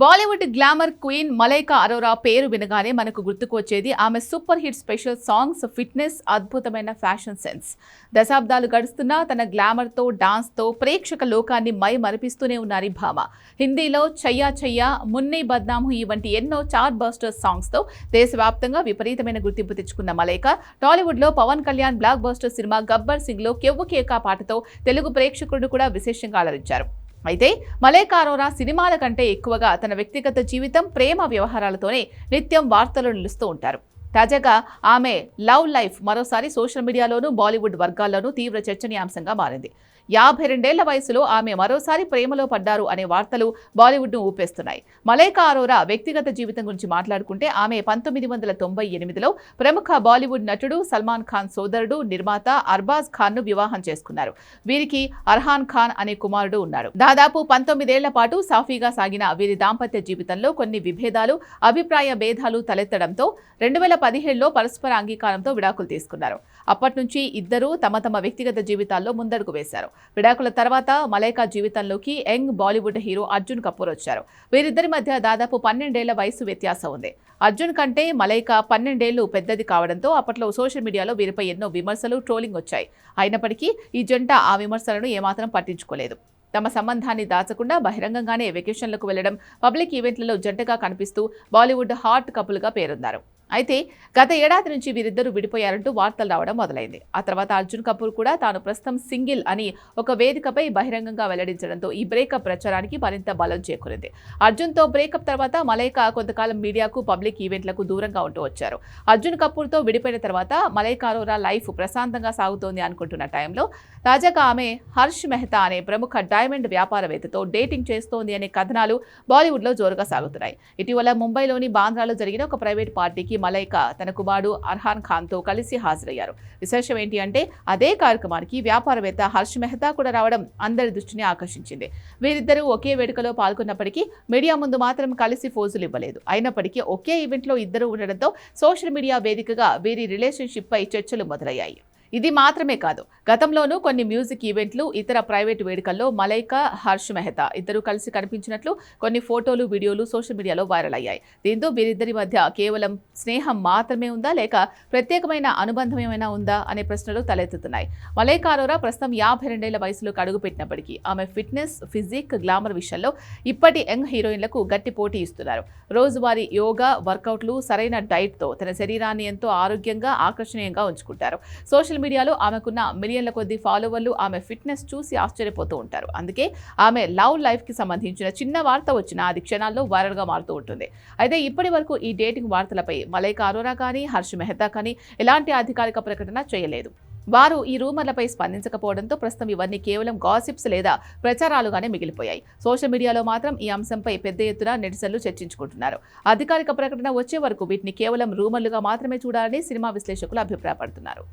Bollywood glamour queen Malaika Arora పేరు వినగానే మనకు గుర్తుకు వచ్చేది ఆమె super hit special songs, fitness, అద్భుతమైన ఫ్యాషన్ సెన్స్. దశాబ్దాలు గడుస్తున్నా తన గ్లామర్తో, డాన్స్తో ప్రేక్షక లోకాన్ని మై మరిపిస్తూనే ఉన్నారు ఈ భామ. హిందీలో చయ్యా చయ్యా, మున్నీ బద్నామ్ హుయి వంటి ఎన్నో చార్ట్ బస్టర్ సాంగ్స్తో దేశవ్యాప్తంగా విపరీతమైన గుర్తింపు తెచ్చుకున్న మలైకా టాలీవుడ్లో పవన్ కళ్యాణ్ బ్లాక్ బస్టర్ సినిమా గబ్బర్ సింగ్లో కెవ్వు కేకా పాటతో తెలుగు ప్రేక్షకులను కూడా విశేషంగా అలరించారు. అయితే మలైకా అరోరా సినిమాల కంటే ఎక్కువగా తన వ్యక్తిగత జీవితం, ప్రేమ వ్యవహారాలతోనే నిత్యం వార్తలు నిలుస్తూ ఉంటారు. తాజాగా ఆమె లవ్ లైఫ్ మరోసారి సోషల్ మీడియాలోనూ, బాలీవుడ్ వర్గాల్లోనూ తీవ్ర చర్చనీయాంశంగా మారింది. 52 ఏళ్ల వయసులో ఆమె మరోసారి ప్రేమలో పడ్డారు అనే వార్తలు బాలీవుడ్ను ఊపేస్తున్నాయి. మలైకా అరోరా వ్యక్తిగత జీవితం గురించి మాట్లాడుకుంటే ఆమె 1998లో ప్రముఖ బాలీవుడ్ నటుడు సల్మాన్ ఖాన్ సోదరుడు, నిర్మాత అర్బాజ్ ఖాన్ను వివాహం చేసుకున్నారు. వీరికి అర్హాన్ ఖాన్ అనే కుమారుడు ఉన్నారు. దాదాపు 19 ఏళ్ల పాటు సాఫీగా సాగిన వీరి దాంపత్య జీవితంలో కొన్ని విభేదాలు, అభిప్రాయ భేదాలు తలెత్తడంతో 2017లో పరస్పర అంగీకారంతో విడాకులు తీసుకున్నారు. అప్పటి నుంచి ఇద్దరూ తమ తమ వ్యక్తిగత జీవితాల్లో ముందడుగు వేశారు. విడాకుల తర్వాత మలైకా జీవితంలోకి యంగ్ బాలీవుడ్ హీరో అర్జున్ కపూర్ వచ్చారు. వీరిద్దరి మధ్య దాదాపు 12 ఏళ్ల వయసు వ్యత్యాసం ఉంది. అర్జున్ కంటే మలైకా 12 ఏళ్లు పెద్దది కావడంతో అప్పట్లో సోషల్ మీడియాలో వీరిపై ఎన్నో విమర్శలు, ట్రోలింగ్ వచ్చాయి. అయినప్పటికీ ఈ జంట ఆ విమర్శలను ఏమాత్రం పట్టించుకోలేదు. తమ సంబంధాన్ని దాచకుండా బహిరంగంగానే వెకేషన్లకు వెళ్లడం, పబ్లిక్ ఈవెంట్లలో జంటగా కనిపిస్తూ బాలీవుడ్ హాట్ కపుల్గా పేరొందారు. అయితే గత ఏడాది నుంచి వీరిద్దరూ విడిపోయారంటూ వార్తలు రావడం మొదలైంది. ఆ తర్వాత అర్జున్ కపూర్ కూడా తాను ప్రస్తుతం సింగిల్ అని ఒక వేదికపై బహిరంగంగా వెల్లడించడంతో ఈ బ్రేకప్ ప్రచారానికి మరింత బలం చేకూరింది. అర్జున్తో బ్రేకప్ తర్వాత మలైకా కొంతకాలం మీడియాకు, పబ్లిక్ ఈవెంట్లకు దూరంగా ఉంటూ వచ్చారు. అర్జున్ కపూర్తో విడిపోయిన తర్వాత మలైకా అరోరా లైఫ్ ప్రశాంతంగా సాగుతోంది అనుకుంటున్న టైంలో తాజాగా ఆమె హర్ష్ మెహతా అనే ప్రముఖ డైమండ్ వ్యాపారవేత్తతో డేటింగ్ చేస్తోంది అనే కథనాలు బాలీవుడ్లో జోరుగా సాగుతున్నాయి. ఇటీవల ముంబైలోని బాంద్రాలో జరిగిన ఒక ప్రైవేట్ పార్టీకి మలైకా తన కుమారుడు అర్హాన్ ఖాన్తో కలిసి హాజరయ్యారు. విశేషం ఏంటి అంటే అదే కార్యక్రమానికి వ్యాపారవేత్త హర్ష్ మెహతా కూడా రావడం అందరి దృష్టిని ఆకర్షించింది. వీరిద్దరూ ఒకే వేడుకలో పాల్గొన్నప్పటికీ మీడియా ముందు మాత్రం కలిసి ఫోజులు ఇవ్వలేదు. అయినప్పటికీ ఒకే ఈవెంట్లో ఇద్దరు ఉండడంతో సోషల్ మీడియా వేదికగా వీరి రిలేషన్షిప్ పై చర్చలు మొదలయ్యాయి. ఇది మాత్రమే కాదు, గతంలోనూ కొన్ని మ్యూజిక్ ఈవెంట్లు, ఇతర ప్రైవేటు వేడుకల్లో మలైకా, హర్ష్ మెహతా ఇద్దరు కలిసి కనిపించినట్లు కొన్ని ఫోటోలు, వీడియోలు సోషల్ మీడియాలో వైరల్ అయ్యాయి. దీంతో వీరిద్దరి మధ్య కేవలం స్నేహం మాత్రమే ఉందా, లేక ప్రత్యేకమైన అనుబంధం ఏమైనా ఉందా అనే ప్రశ్నలు తలెత్తుతున్నాయి. మలైకా అరోరా ప్రస్తుతం 52 ఏళ్ల వయసులోకి అడుగుపెట్టినప్పటికీ ఆమె ఫిట్నెస్, ఫిజిక్, గ్లామర్ విషయంలో ఇప్పటి యంగ్ హీరోయిన్లకు గట్టి పోటీ ఇస్తున్నారు. రోజువారీ యోగా, వర్కౌట్లు, సరైన డైట్తో తన శరీరాన్ని ఎంతో ఆరోగ్యంగా, ఆకర్షణీయంగా ఉంచుకుంటారు. సోషల్ మీడియాలో ఆమెకున్న మిలియన్ల కొద్ది ఫాలోవర్లు ఆమె ఫిట్నెస్ చూసి ఆశ్చర్యపోతూ ఉంటారు. అందుకే ఆమె లవ్ లైఫ్ కి సంబంధించిన చిన్న వార్త వచ్చినా అది క్షణాల్లో వైరల్ గా మారుతూ ఉంటుంది. అయితే ఇప్పటి వరకు ఈ డేటింగ్ వార్తలపై మలైకా అరోరా కానీ, హర్ష్ మెహతా కానీ ఎలాంటి అధికారిక ప్రకటన చేయలేదు. వారు ఈ రూమర్లపై స్పందించకపోవడంతో ప్రస్తుతం ఇవన్నీ కేవలం గాసిప్స్ లేదా ప్రచారాలుగానే మిగిలిపోయాయి. సోషల్ మీడియాలో మాత్రం ఈ అంశంపై పెద్ద ఎత్తున నెటిజన్లు చర్చించుకుంటున్నారు. అధికారిక ప్రకటన వచ్చే వరకు వీటిని కేవలం రూమర్లుగా మాత్రమే చూడాలని సినిమా విశ్లేషకులు అభిప్రాయపడుతున్నారు.